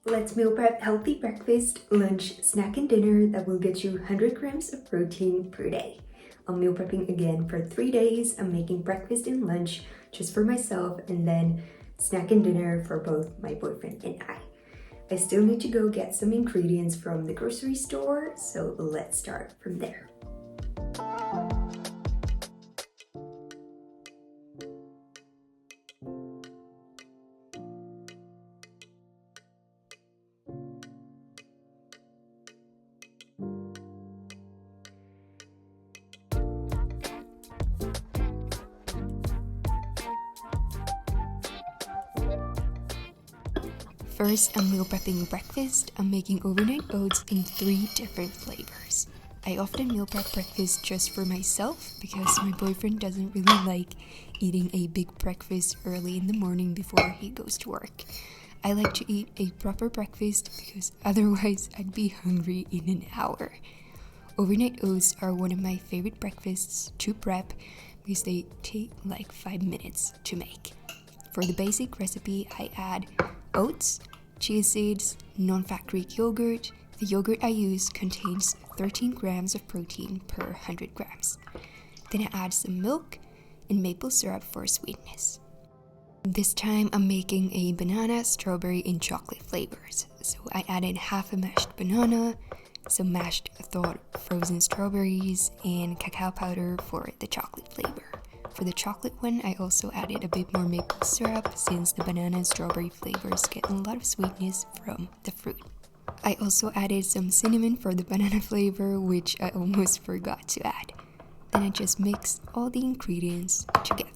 Let's meal prep healthy breakfast, lunch, snack, and dinner that will get you 100 grams of protein per day. I'm meal prepping again for 3 days. I'm making breakfast and lunch just for myself and then snack and dinner for both my boyfriend and I. I still need to go get some ingredients from the grocery store, so let's start from there. First, I'm meal prepping breakfast. I'm making overnight oats in 3 different flavors. I often meal prep breakfast just for myself because my boyfriend doesn't really like eating a big breakfast early in the morning before he goes to work. I like to eat a proper breakfast because otherwise I'd be hungry in an hour. Overnight oats are one of my favorite breakfasts to prep because they take like 5 minutes to make. For the basic recipe, I add oats, chia seeds, non-fat Greek yogurt. The yogurt I use contains 13 grams of protein per 100 grams. Then I add some milk and maple syrup for sweetness. This time I'm making a banana, strawberry, and chocolate flavors. So I added half a mashed banana, some mashed thawed frozen strawberries, and cacao powder for the chocolate flavor. For the chocolate one, I also added a bit more maple syrup since the banana and strawberry flavors get a lot of sweetness from the fruit. I also added some cinnamon for the banana flavor, which I almost forgot to add. Then I just mix all the ingredients together.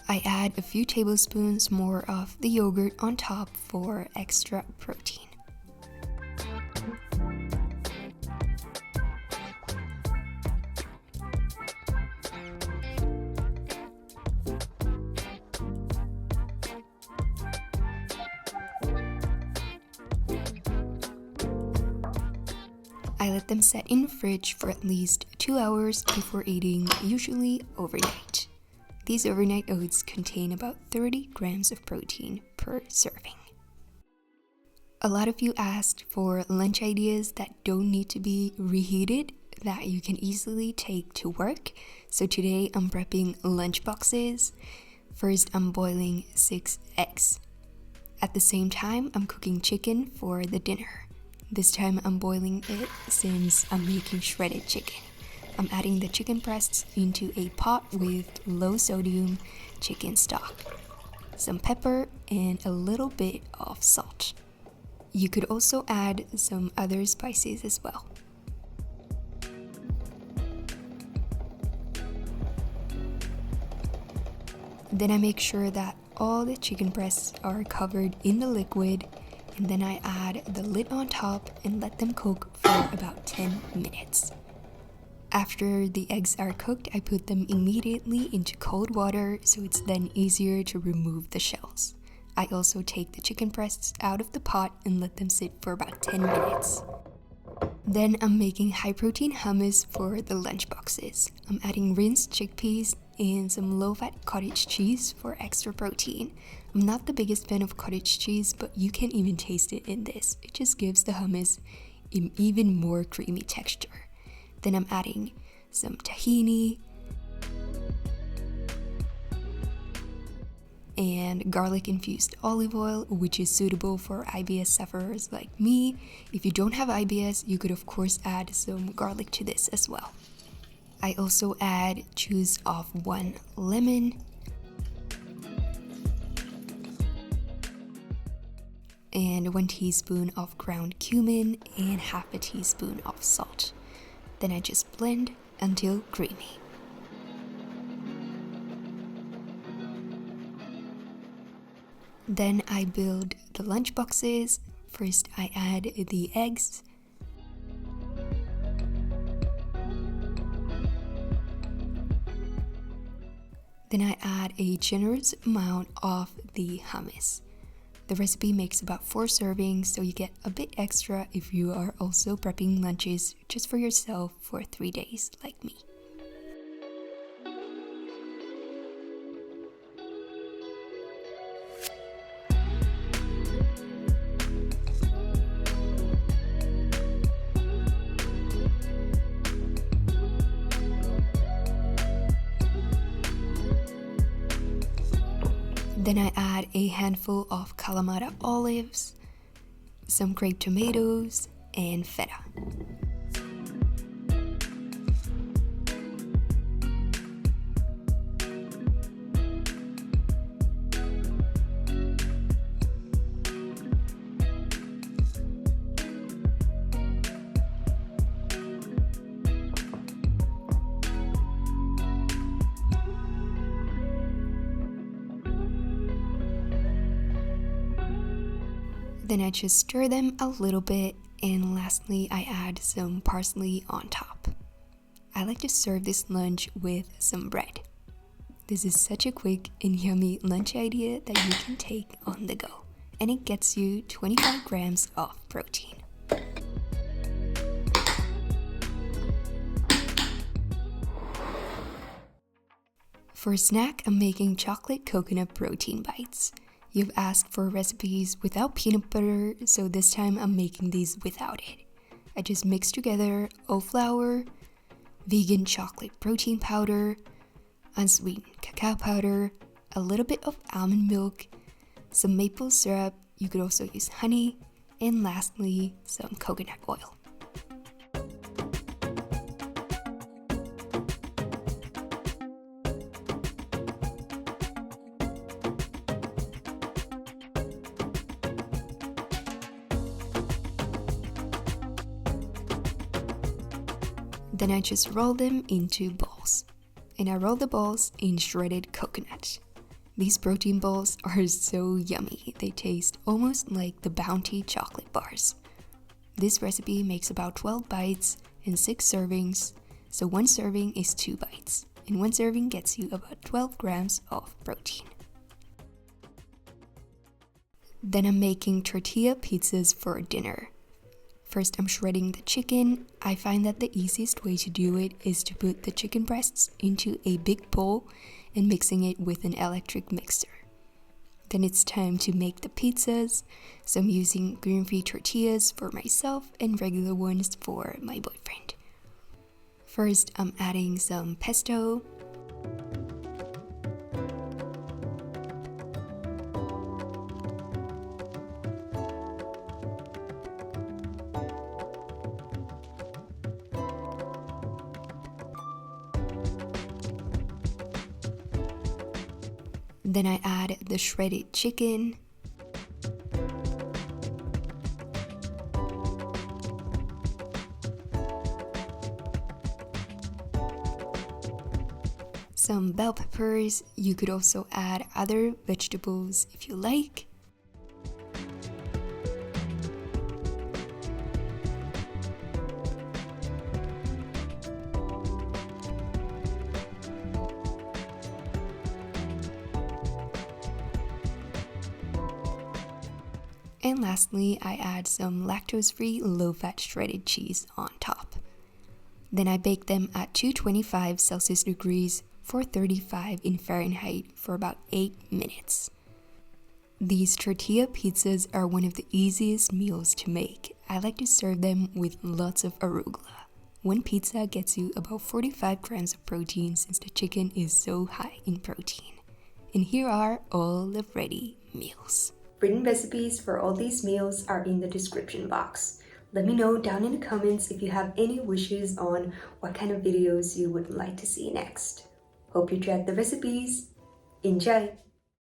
I add a few tablespoons more of the yogurt on top for extra protein. I let them set in the fridge for at least 2 hours before eating, usually overnight. These overnight oats contain about 30 grams of protein per serving. A lot of you asked for lunch ideas that don't need to be reheated, that you can easily take to work. So today I'm prepping lunch boxes. First, I'm boiling 6 eggs. At the same time, I'm cooking chicken for the dinner. This time I'm boiling it since I'm making shredded chicken. I'm adding the chicken breasts into a pot with low sodium chicken stock, some pepper, and a little bit of salt. You could also add some other spices as well. Then I make sure that all the chicken breasts are covered in the liquid, and then I add the lid on top and let them cook for about 10 minutes. After the eggs are cooked, I put them immediately into cold water so it's then easier to remove the shells. I also take the chicken breasts out of the pot and let them sit for about 10 minutes. Then I'm making high protein hummus for the lunch boxes. I'm adding rinsed chickpeas and some low-fat cottage cheese for extra protein. I'm not the biggest fan of cottage cheese, but you can even taste it in this. It just gives the hummus an even more creamy texture. Then I'm adding some tahini and garlic-infused olive oil, which is suitable for IBS sufferers like me. If you don't have IBS, you could of course add some garlic to this as well. I also add juice of 1 lemon and 1 teaspoon of ground cumin and half a teaspoon of salt. Then I just blend until creamy. Then I build the lunch boxes. First I add the eggs. Then I add a generous amount of the hummus. The recipe makes about 4 servings, so you get a bit extra if you are also prepping lunches just for yourself for 3 days like me. Then I add a handful of Kalamata olives, some grape tomatoes, and feta. Then I just stir them a little bit, and lastly I add some parsley on top. I like to serve this lunch with some bread. This is such a quick and yummy lunch idea that you can take on the go, and it gets you 25 grams of protein. For a snack, I'm making chocolate coconut protein bites. You've asked for recipes without peanut butter, so this time I'm making these without it. I just mix together oat flour, vegan chocolate protein powder, unsweetened cacao powder, a little bit of almond milk, some maple syrup, you could also use honey, and lastly, some coconut oil. Then I just roll them into balls. And I roll the balls in shredded coconut. These protein balls are so yummy. They taste almost like the Bounty chocolate bars. This recipe makes about 12 bites and 6 servings. So 1 serving is 2 bites. And 1 serving gets you about 12 grams of protein. Then I'm making tortilla pizzas for dinner. First, I'm shredding the chicken. I find that the easiest way to do it is to put the chicken breasts into a big bowl and mixing it with an electric mixer. Then it's time to make the pizzas. So I'm using gluten-free tortillas for myself and regular ones for my boyfriend. First, I'm adding some pesto. Then I add the shredded chicken, some bell peppers. You could also add other vegetables if you like. And lastly, I add some lactose-free, low-fat shredded cheese on top. Then I bake them at 225 Celsius degrees, 435 in Fahrenheit for about 8 minutes. These tortilla pizzas are one of the easiest meals to make. I like to serve them with lots of arugula. 1 pizza gets you about 45 grams of protein since the chicken is so high in protein. And here are all the ready meals. Written recipes for all these meals are in the description box. Let me know down in the comments if you have any wishes on what kind of videos you would like to see next. Hope you tried the recipes. Enjoy!